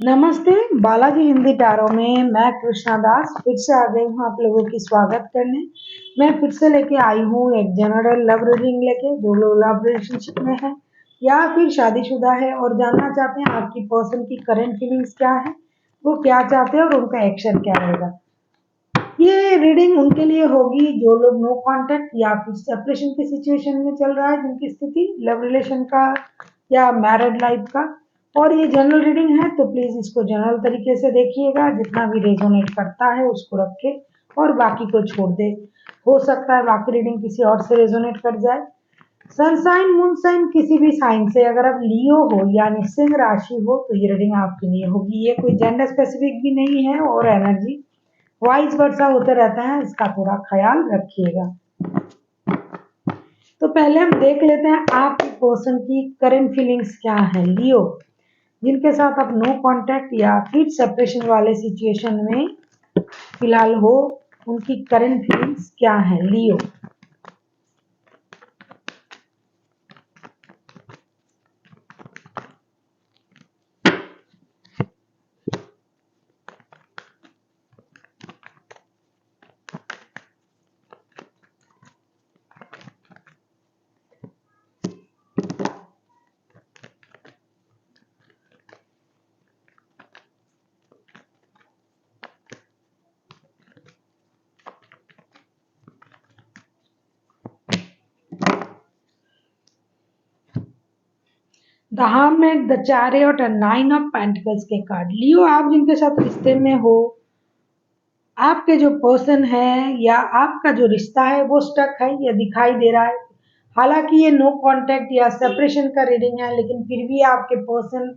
नमस्ते। बालाजी हिंदी टारो में मैं कृष्णा दास फिर से आ गई हूँ आप लोगों की स्वागत करने। मैं फिर से लेके आई हूँ एक जनरल लव रीडिंग लेके। जो लोग लव रिलेशनशिप में है या फिर शादीशुदा है और जानना चाहते हैं आपकी पर्सन की करंट फीलिंग्स क्या है, वो क्या चाहते हैं और उनका एक्शन क्या रहेगा। ये रीडिंग उनके लिए होगी जो लोग नो कांटेक्ट या फिर सेपरेशन की सिचुएशन में चल रहा है, जिनकी स्थिति लव रिलेशन का या मैरिड लाइफ का। और ये जनरल रीडिंग है तो प्लीज इसको जनरल तरीके से देखिएगा, जितना भी रेजोनेट करता है उसको रखे और बाकी को छोड़ दे। हो सकता है बाकी रीडिंग किसी और से रेजोनेट कर जाए। सन साइन मून साइन किसी भी साइन से अगर आप लियो हो यानी सिंह राशि हो तो ये रीडिंग आपके लिए होगी। ये कोई जेंडर स्पेसिफिक भी नहीं है और एनर्जी वाइस वर्षा होते रहता है, इसका थोड़ा ख्याल रखिएगा। तो पहले हम देख लेते हैं आपकी पर्सन की करंट फीलिंग्स क्या है। लियो जिनके साथ आप नो कांटेक्ट या फिर सेपरेशन वाले सिचुएशन में फिलहाल हो, उनकी करंट फीलिंग्स क्या है। Leo the hermit, the chariot और नाइन ऑफ पेंटिकल्स के कार्ड। लियो आप जिनके साथ रिश्ते में हो, आपके जो पर्सन है या आपका जो रिश्ता है वो स्टक है, ये दिखाई दे रहा है। हालांकि ये नो कांटेक्ट या सेपरेशन का रीडिंग है, लेकिन फिर भी आपके पर्सन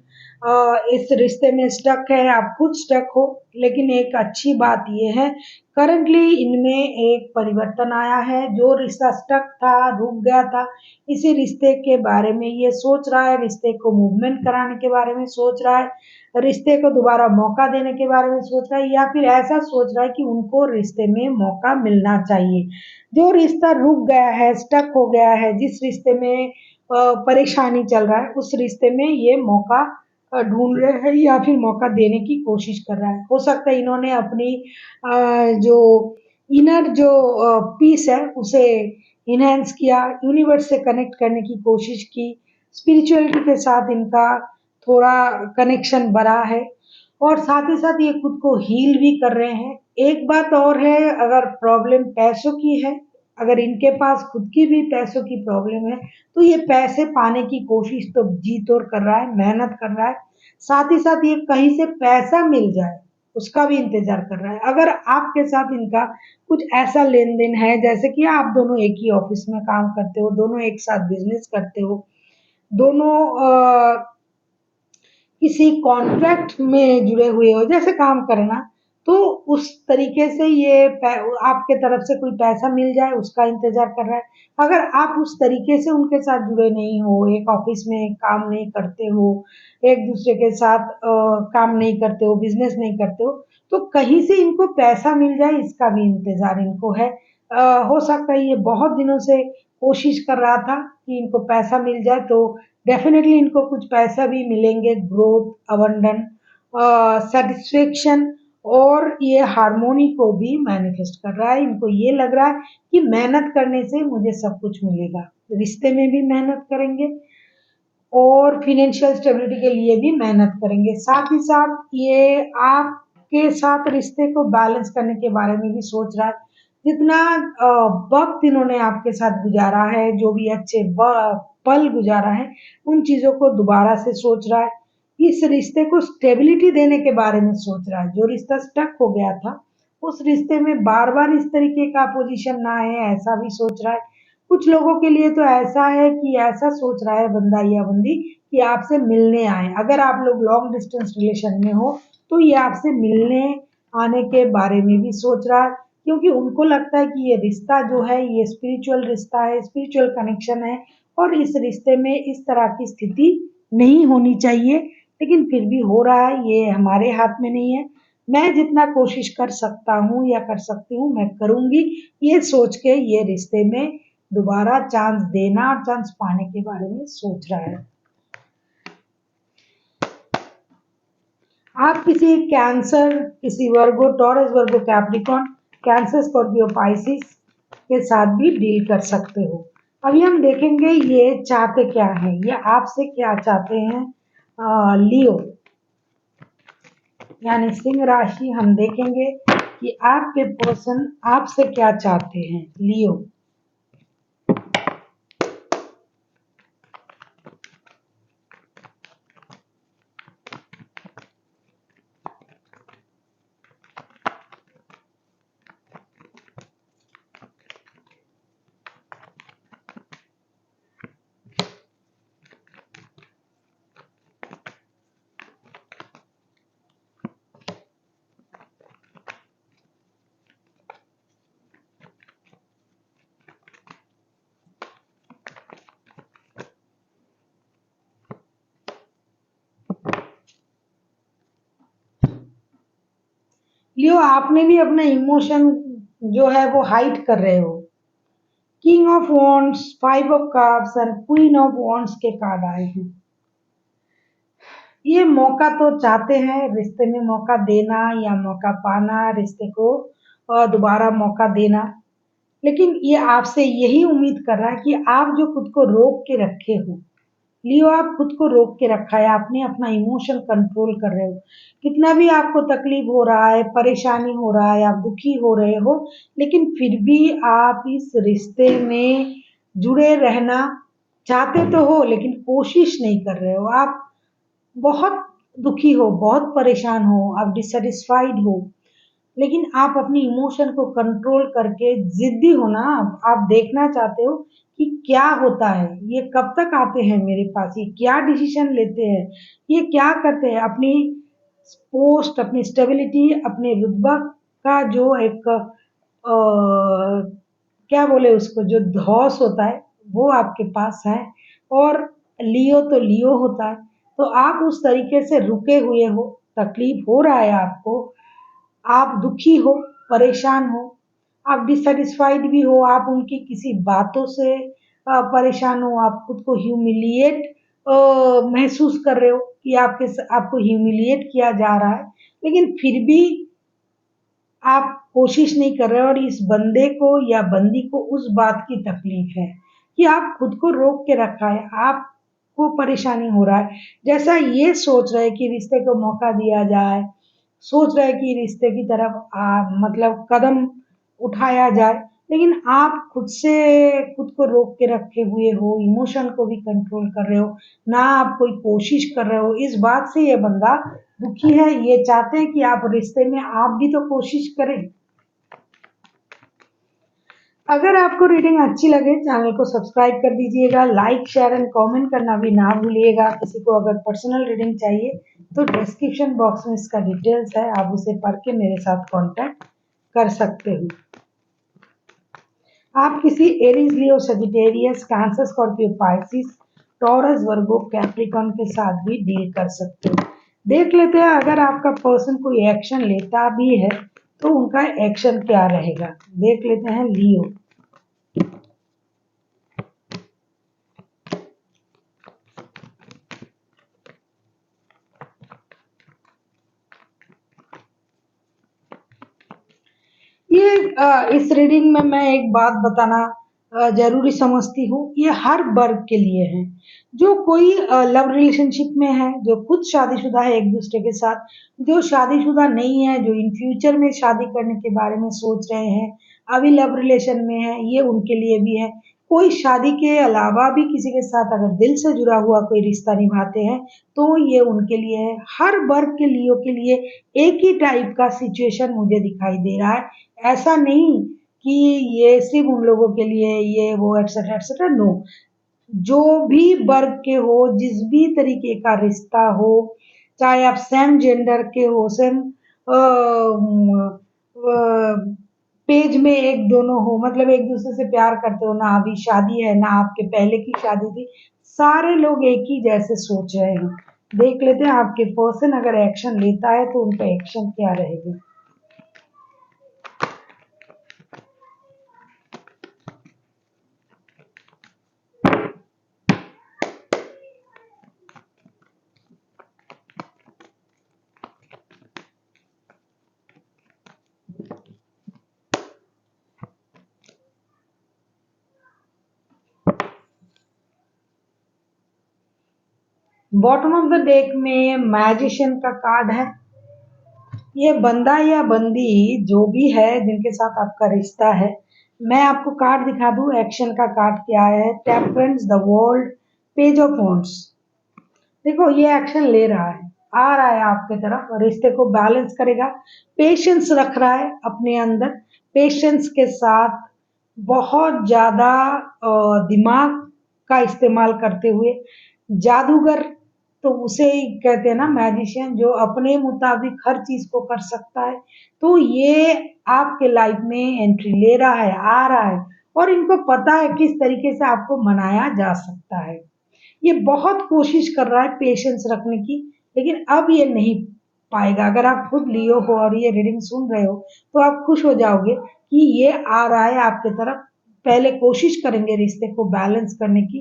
इस रिश्ते में स्टक है, आप खुद स्टक हो। लेकिन एक अच्छी बात ये है, करंटली इनमें एक परिवर्तन आया है। जो रिश्ता स्टक था, रुक गया था, इसी रिश्ते के बारे में ये सोच रहा है, रिश्ते को मूवमेंट कराने के बारे में सोच रहा है, रिश्ते को दोबारा मौका देने के बारे में सोच रहा है, या फिर ऐसा सोच रहा है कि उनको रिश्ते में मौका मिलना चाहिए। जो रिश्ता रुक गया है, स्टक हो गया है, जिस रिश्ते में परेशानी चल रहा है, उस रिश्ते में ये मौका ढूंढ रहे हैं या फिर मौका देने की कोशिश कर रहा है। हो सकता है इन्होंने अपनी जो इनर जो पीस है उसे इनहेंस किया, यूनिवर्स से कनेक्ट करने की कोशिश की, स्पिरिचुअलिटी के साथ इनका थोड़ा कनेक्शन बढ़ा है और साथ ही साथ ये खुद को हील भी कर रहे हैं। एक बात और है, अगर प्रॉब्लम पैसों की है, अगर इनके पास खुद की भी पैसों की प्रॉब्लम है, तो ये पैसे पाने की कोशिश तो जी तोड़ कर रहा है, मेहनत कर रहा है। साथ ही साथ ये कहीं से पैसा मिल जाए उसका भी इंतजार कर रहा है। अगर आपके साथ इनका कुछ ऐसा लेन देन है जैसे कि आप दोनों एक ही ऑफिस में काम करते हो, दोनों एक साथ बिजनेस करते हो, दोनों किसी कॉन्ट्रैक्ट में जुड़े हुए हो जैसे काम करना, तो उस तरीके से ये आपके तरफ से कोई पैसा मिल जाए उसका इंतजार कर रहा है। अगर आप उस तरीके से उनके साथ जुड़े नहीं हो, एक ऑफिस में काम नहीं करते हो, एक दूसरे के साथ काम नहीं करते हो, बिजनेस नहीं करते हो, तो कहीं से इनको पैसा मिल जाए इसका भी इंतजार इनको है। हो सकता है ये बहुत दिनों से कोशिश कर रहा था कि इनको पैसा मिल जाए, तो डेफिनेटली इनको कुछ पैसा भी मिलेंगे, ग्रोथ, अबंडन, सेटिस्फेक्शन, और ये हार्मोनी को भी मैनिफेस्ट कर रहा है। इनको ये लग रहा है कि मेहनत करने से मुझे सब कुछ मिलेगा। रिश्ते में भी मेहनत करेंगे और फाइनेंशियल स्टेबिलिटी के लिए भी मेहनत करेंगे। साथ ही साथ ये आपके साथ रिश्ते को बैलेंस करने के बारे में भी सोच रहा है। जितना वक्त इन्होंने आपके साथ गुजारा है, जो भी अच्छे पल गुजारा है, उन चीजों को दोबारा से सोच रहा है। इस रिश्ते को स्टेबिलिटी देने के बारे में सोच रहा है। जो रिश्ता स्टक हो गया था, उस रिश्ते में बार बार इस तरीके का पोजीशन ना आए, ऐसा भी सोच रहा है। कुछ लोगों के लिए तो ऐसा है कि ऐसा सोच रहा है बंदा या बंदी कि आपसे मिलने आए। अगर आप लोग लॉन्ग डिस्टेंस रिलेशन में हो तो ये आपसे मिलने आने के बारे में भी सोच रहा है, क्योंकि उनको लगता है कि ये रिश्ता जो है ये स्पिरिचुअल रिश्ता है, स्पिरिचुअल कनेक्शन है और इस रिश्ते में इस तरह की स्थिति नहीं होनी चाहिए, लेकिन फिर भी हो रहा है। ये हमारे हाथ में नहीं है। मैं जितना कोशिश कर सकता हूँ या कर सकती हूँ मैं करूंगी, ये सोच के ये रिश्ते में दोबारा चांस देना और चांस पाने के बारे में सोच रहा है। आप किसी कैंसर, किसी वर्गो, taurus, Virgo, Capricorn, cancer, Scorpio, Pisces के साथ भी डील कर सकते हो। अभी हम देखेंगे ये चाहते क्या है, ये आपसे क्या चाहते हैं। लियो यानी सिंह राशि, हम देखेंगे कि आपके पर्सन आपसे क्या चाहते हैं। लियो, लियो आपने भी अपना इमोशन जो है वो हाइड कर रहे हो। King of wands, five of cups and queen of wands के कार्ड आए हैं। ये मौका तो चाहते हैं रिश्ते में मौका देना या मौका पाना, रिश्ते को दोबारा मौका देना, लेकिन ये आपसे यही उम्मीद कर रहा है कि आप जो खुद को रोक के रखे हो। लियो, आप खुद को रोक के रखा है, आपने अपना इमोशन कंट्रोल कर रहे हो। कितना भी आपको तकलीफ हो रहा है, परेशानी हो रहा है, आप दुखी हो रहे हो, लेकिन फिर भी आप इस रिश्ते में जुड़े रहना चाहते तो हो, लेकिन कोशिश नहीं कर रहे हो। आप बहुत दुखी हो, बहुत परेशान हो, आप डिससेटिस्फाइड हो, लेकिन आप अपनी इमोशन को कंट्रोल करके जिद्दी हो ना। आप देखना चाहते हो कि क्या होता है, ये कब तक आते हैं मेरे पास, ये क्या डिसीजन लेते हैं, ये क्या करते हैं। अपनी पोस्ट, अपनी स्टेबिलिटी, अपने रुतबा का जो एक क्या बोले उसको, जो धौस होता है वो आपके पास है। और लियो तो लियो होता है, तो आप उस तरीके से रुके हुए हो, तकलीफ हो रहा है आपको, आप दुखी हो, परेशान हो, आप डिससेटिस्फाइड भी हो, आप उनकी किसी बातों से परेशान हो, आप खुद को ह्यूमिलिएट महसूस कर रहे हो कि आपको ह्यूमिलिएट किया जा रहा है, लेकिन फिर भी आप कोशिश नहीं कर रहे हो। और इस बंदे को या बंदी को उस बात की तकलीफ है कि आप खुद को रोक के रखा है, आपको परेशानी हो रहा है। जैसा ये सोच रहे हैं कि रिश्ते को मौका दिया जाए, सोच रहे हैं कि रिश्ते की तरफ मतलब कदम उठाया जाए, लेकिन आप खुद से खुद को रोक के रखे हुए हो, इमोशन को भी कंट्रोल कर रहे हो, ना आप कोई कोशिश कर रहे हो। इस बात से ये बंदा दुखी है, ये चाहते हैं कि आप रिश्ते में आप भी तो कोशिश करें। अगर आपको रीडिंग अच्छी लगे, चैनल को सब्सक्राइब कर दीजिएगा, लाइक शेयर एंड कमेंट करना भी ना भूलिएगा। किसी को अगर पर्सनल रीडिंग चाहिए तो डिस्क्रिप्शन बॉक्स में इसका डिटेल्स है, आप उसे पढ़ के मेरे साथ कांटेक्ट कर सकते हो। आप किसी Aries, Leo, Sagittarius, Cancer, Scorpio, Pisces, Taurus, Virgo, Capricorn के साथ भी डील कर सकते हो। देख लेते हैं अगर आपका पर्सन कोई एक्शन लेता भी है तो उनका एक्शन क्या रहेगा। देख लेते हैं लियो। ये इस रीडिंग में मैं एक बात बताना जरूरी समझती हूँ, ये हर वर्ग के लिए है। जो कोई लव रिलेशनशिप में है, जो खुद शादीशुदा है एक दूसरे के साथ, जो शादीशुदा नहीं है, जो इन फ्यूचर में शादी करने के बारे में सोच रहे हैं, अभी लव रिलेशन में है, ये उनके लिए भी है। कोई शादी के अलावा भी किसी के साथ अगर दिल से जुड़ा हुआ कोई रिश्ता निभाते हैं तो ये उनके लिए है। हर वर्ग के लियो के लिए एक ही टाइप का सिचुएशन मुझे दिखाई दे रहा है। ऐसा नहीं कि ये सिर्फ उन लोगों के लिए ये वो एटसेट्रा एटसेट्रा, नो। जो भी वर्ग के हो, जिस भी तरीके का रिश्ता हो, चाहे आप सेम जेंडर के हो, सेम पेज में एक दोनों हो, मतलब एक दूसरे से प्यार करते हो, ना अभी शादी है ना आपके पहले की शादी थी, सारे लोग एक ही जैसे सोच रहे हैं। देख लेते हैं आपके पर्सन अगर एक्शन लेता है तो उनका एक्शन क्या रहेगा। बॉटम ऑफ द डेक में मैजिशियन का कार्ड है। ये बंदा या बंदी जो भी है जिनके साथ आपका रिश्ता है, मैं आपको कार्ड दिखा दूं एक्शन का कार्ड क्या है। Temperance, the world, page of wands. देखो ये एक्शन ले रहा है, आ रहा है आपके तरफ, रिश्ते को बैलेंस करेगा, पेशेंस रख रहा है अपने अंदर, पेशेंस के साथ बहुत ज्यादा दिमाग का इस्तेमाल करते हुए। जादूगर तो उसे ही कहते हैं ना, मैजिशियन, जो अपने मुताबिक हर चीज को कर सकता है। तो ये आपके लाइफ में एंट्री ले रहा है, आ रहा है, और इनको पता है किस तरीके से आपको मनाया जा सकता है। ये बहुत कोशिश कर रहा है पेशेंस रखने की, लेकिन अब ये नहीं पाएगा। अगर आप खुद लियो हो और ये रीडिंग सुन रहे हो तो आप खुश हो जाओगे कि ये आ रहा है आपके तरफ। पहले कोशिश करेंगे रिश्ते को बैलेंस करने की,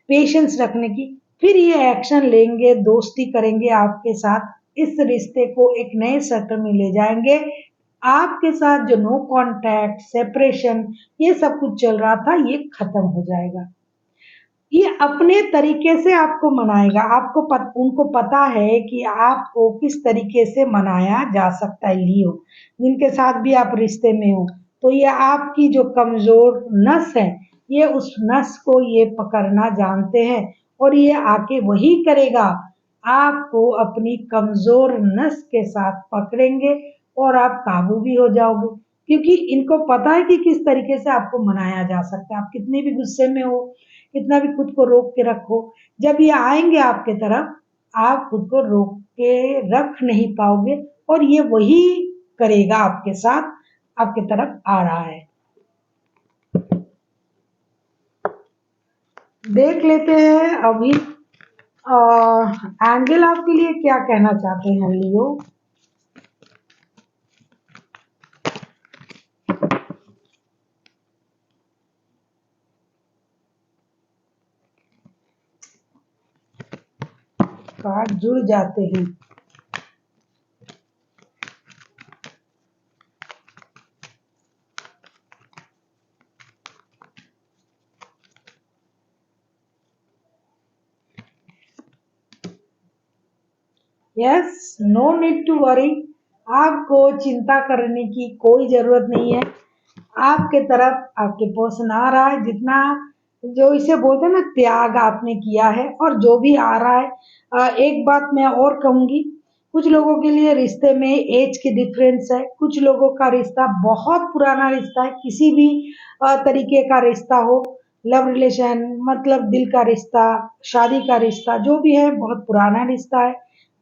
पेशेंस रखने की, फिर ये एक्शन लेंगे, दोस्ती करेंगे आपके साथ, इस रिश्ते को एक नए सर्कल में ले जाएंगे। आपके साथ जो नो कांटेक्ट, सेपरेशन, ये सब कुछ चल रहा था, ये खत्म हो जाएगा। ये अपने तरीके से आपको मनाएगा। उनको पता है कि आपको किस तरीके से मनाया जा सकता है। लियो जिनके साथ भी आप रिश्ते में हो, तो ये आपकी जो कमजोर नस है, ये उस नस को ये पकड़ना जानते हैं, और ये आके वही करेगा, आपको अपनी कमजोर नस के साथ पकड़ेंगे और आप काबू भी हो जाओगे। क्योंकि इनको पता है कि किस तरीके से आपको मनाया जा सकता है। आप कितने भी गुस्से में हो, कितना भी खुद को रोक के रखो, जब ये आएंगे आपके तरफ, आप खुद को रोक के रख नहीं पाओगे, और ये वही करेगा आपके साथ, आपके तरफ आ रहा है। देख लेते हैं अभी एंजल आपके लिए क्या कहना चाहते हैं। लियो, कार्ड जुड़ जाते हैं। Yes, no need to worry. आपको चिंता करने की कोई जरूरत नहीं है। आपके तरफ आपके पर्सन आ रहा है, जितना जो इसे बोलते हैं ना, त्याग आपने किया है, और जो भी आ रहा है। एक बात मैं और कहूंगी, कुछ लोगों के लिए रिश्ते में एज की डिफरेंस है। कुछ लोगों का रिश्ता बहुत पुराना रिश्ता है, किसी भी तरीके का रिश्ता हो, लव रिलेशन मतलब दिल का रिश्ता, शादी का रिश्ता, जो भी है बहुत पुराना रिश्ता है।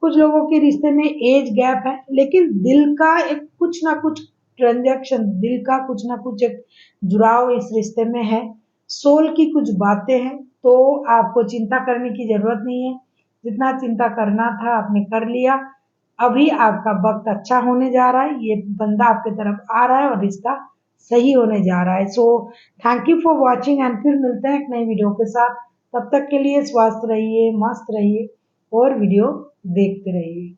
कुछ लोगों के रिश्ते में एज गैप है, लेकिन दिल का एक कुछ ना कुछ ट्रांजैक्शन, दिल का कुछ ना कुछ एक जुड़ाव इस रिश्ते में है। सोल की कुछ बातें हैं, तो आपको चिंता करने की जरूरत नहीं है। जितना चिंता करना था आपने कर लिया। अभी आपका वक्त अच्छा होने जा रहा है, ये बंदा आपके तरफ आ रहा है और रिश्ता सही होने जा रहा है। So thank you for watching, and फिर मिलते हैं एक नई वीडियो के साथ। तब तक के लिए स्वस्थ रहिए, मस्त रहिए, और वीडियो देखते रहिए।